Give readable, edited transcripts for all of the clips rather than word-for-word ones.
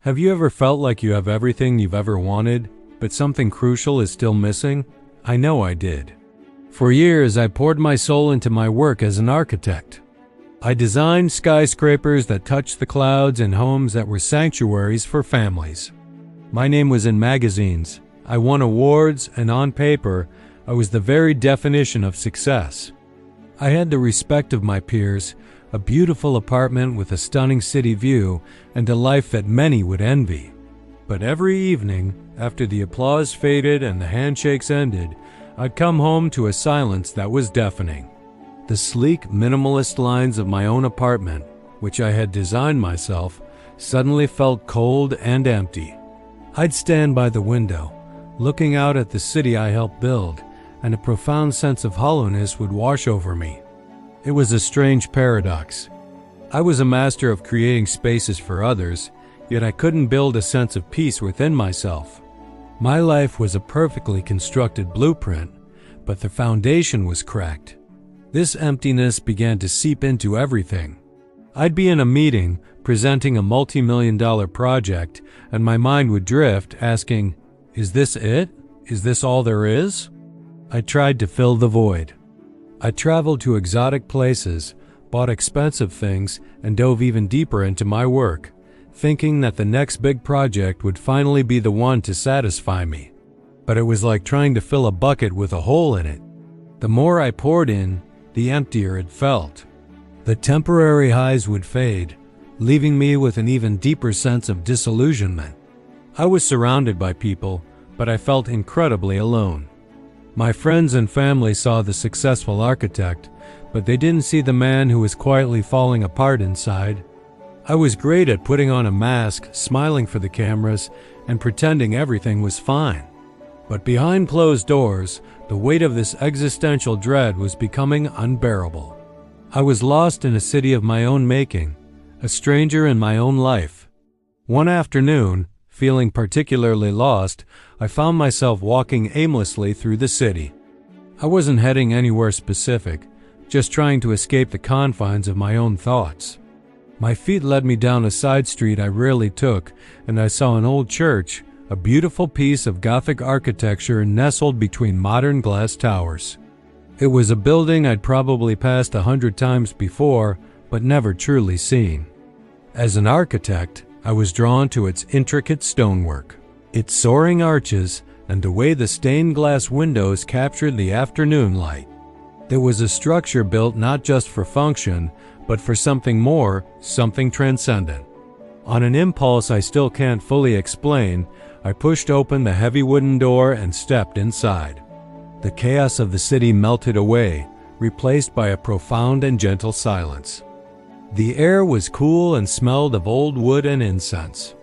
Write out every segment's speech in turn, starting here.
Have you ever felt like you have everything you've ever wanted, but something crucial is still missing? I know I did. For years, I poured my soul into my work as an architect. I designed skyscrapers that touched the clouds and homes that were sanctuaries for families. My name was in magazines. I won awards, and on paper, I was the very definition of success. I had the respect of my peers, a beautiful apartment with a stunning city view, and a life that many would envy. But every evening, after the applause faded and the handshakes ended, I'd come home to a silence that was deafening. The sleek, minimalist lines of my own apartment, which I had designed myself, suddenly felt cold and empty. I'd stand by the window, looking out at the city I helped build, and a profound sense of hollowness would wash over me. It was a strange paradox. I was a master of creating spaces for others, yet I couldn't build a sense of peace within myself. My life was a perfectly constructed blueprint, but the foundation was cracked. This emptiness began to seep into everything. I'd be in a meeting, presenting a multi-million-dollar project, and my mind would drift, asking, "Is this it? Is this all there is?" I tried to fill the void. I traveled to exotic places, bought expensive things, and dove even deeper into my work, thinking that the next big project would finally be the one to satisfy me. But it was like trying to fill a bucket with a hole in it. The more I poured in, the emptier it felt. The temporary highs would fade, leaving me with an even deeper sense of disillusionment. I was surrounded by people, but I felt incredibly alone. My friends and family saw the successful architect, but they didn't see the man who was quietly falling apart inside. I was great at putting on a mask, smiling for the cameras, and pretending everything was fine. But behind closed doors, the weight of this existential dread was becoming unbearable. I was lost in a city of my own making, a stranger in my own life. One afternoon, feeling particularly lost, I found myself walking aimlessly through the city. I wasn't heading anywhere specific, just trying to escape the confines of my own thoughts. My feet led me down a side street I rarely took, and I saw an old church, a beautiful piece of Gothic architecture nestled between modern glass towers. It was a building I'd probably passed 100 times before, but never truly seen. As an architect, I was drawn to its intricate stonework, its soaring arches, and the way the stained glass windows captured the afternoon light. There was a structure built not just for function, but for something more, something transcendent. On an impulse I still can't fully explain, I pushed open the heavy wooden door and stepped inside. The chaos of the city melted away, replaced by a profound and gentle silence. The air was cool and smelled of old wood and incense.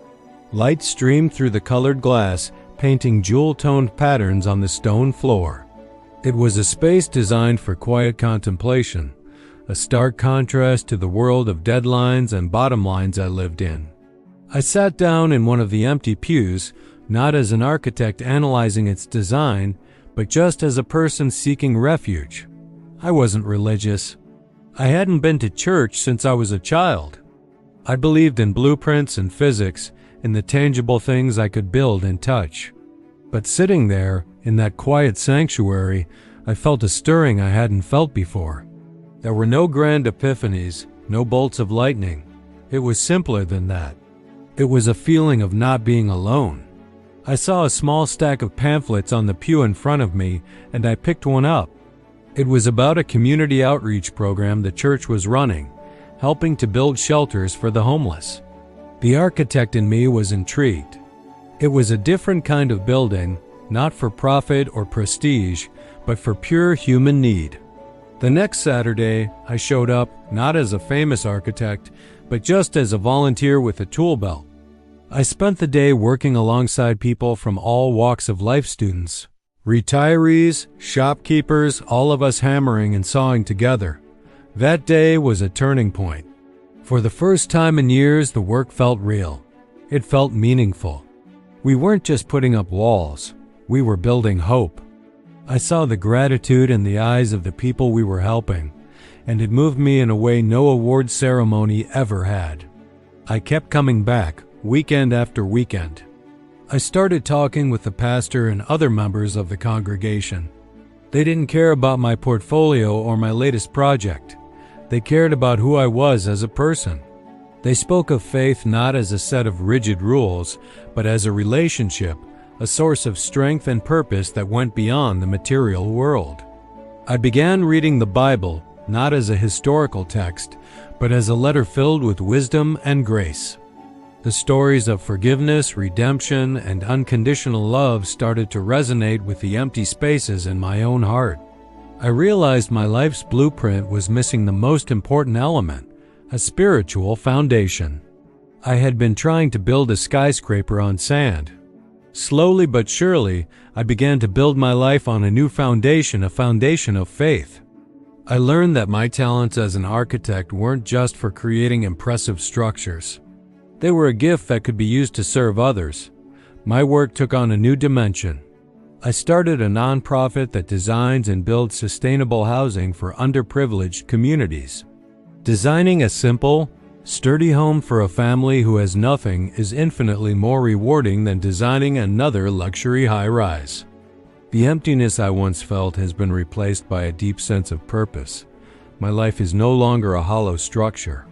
Light streamed through the colored glass, painting jewel-toned patterns on the stone floor. It was a space designed for quiet contemplation, a stark contrast to the world of deadlines and bottom lines I lived in. I sat down in one of the empty pews, not as an architect analyzing its design, but just as a person seeking refuge. I wasn't religious. I hadn't been to church since I was a child. I believed in blueprints and physics, in the tangible things I could build and touch. But sitting there, in that quiet sanctuary, I felt a stirring I hadn't felt before. There were no grand epiphanies, no bolts of lightning. It was simpler than that. It was a feeling of not being alone. I saw a small stack of pamphlets on the pew in front of me, and I picked one up. It was about a community outreach program the church was running, helping to build shelters for the homeless. The architect in me was intrigued. It was a different kind of building, not for profit or prestige, but for pure human need. The next Saturday, I showed up not as a famous architect, but just as a volunteer with a tool belt. I spent the day working alongside people from all walks of life, students, retirees, shopkeepers, all of us hammering and sawing together. That day was a turning point. For the first time in years, the work felt real. It felt meaningful. We weren't just putting up walls. We were building hope. I saw the gratitude in the eyes of the people we were helping, and it moved me in a way no award ceremony ever had. I kept coming back, weekend after weekend. I started talking with the pastor and other members of the congregation. They didn't care about my portfolio or my latest project. They cared about who I was as a person. They spoke of faith not as a set of rigid rules, but as a relationship, a source of strength and purpose that went beyond the material world. I began reading the Bible not as a historical text, but as a letter filled with wisdom and grace. The stories of forgiveness, redemption, and unconditional love started to resonate with the empty spaces in my own heart. I realized my life's blueprint was missing the most important element, a spiritual foundation. I had been trying to build a skyscraper on sand. Slowly but surely, I began to build my life on a new foundation, a foundation of faith. I learned that my talents as an architect weren't just for creating impressive structures. They were a gift that could be used to serve others. My work took on a new dimension. I started a nonprofit that designs and builds sustainable housing for underprivileged communities. Designing a simple, sturdy home for a family who has nothing is infinitely more rewarding than designing another luxury high-rise. The emptiness I once felt has been replaced by a deep sense of purpose. My life is no longer a hollow structure.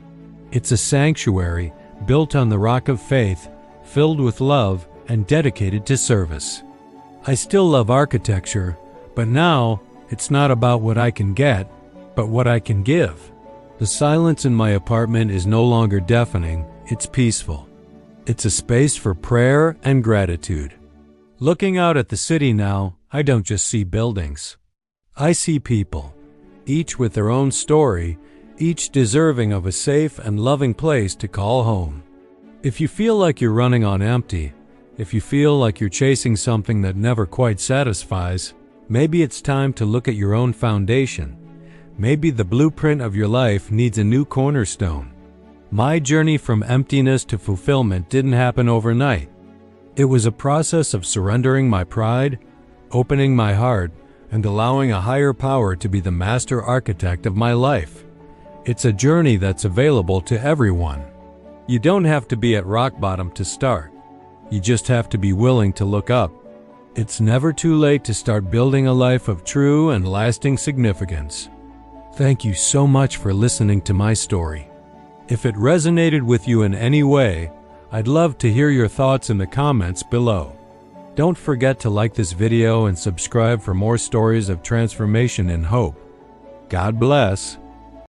It's a sanctuary built on the rock of faith, filled with love and dedicated to service. I still love architecture, but now it's not about what I can get, but what I can give. The silence in my apartment is no longer deafening, it's peaceful. It's a space for prayer and gratitude. Looking out at the city now, I don't just see buildings. I see people, each with their own story, each deserving of a safe and loving place to call home. If you feel like you're running on empty, if you feel like you're chasing something that never quite satisfies, maybe it's time to look at your own foundation. Maybe the blueprint of your life needs a new cornerstone. My journey from emptiness to fulfillment didn't happen overnight. It was a process of surrendering my pride, opening my heart, and allowing a higher power to be the master architect of my life. It's a journey that's available to everyone. You don't have to be at rock bottom to start. You just have to be willing to look up. It's never too late to start building a life of true and lasting significance. Thank you so much for listening to my story. If it resonated with you in any way, I'd love to hear your thoughts in the comments below. Don't forget to like this video and subscribe for more stories of transformation and hope. God bless.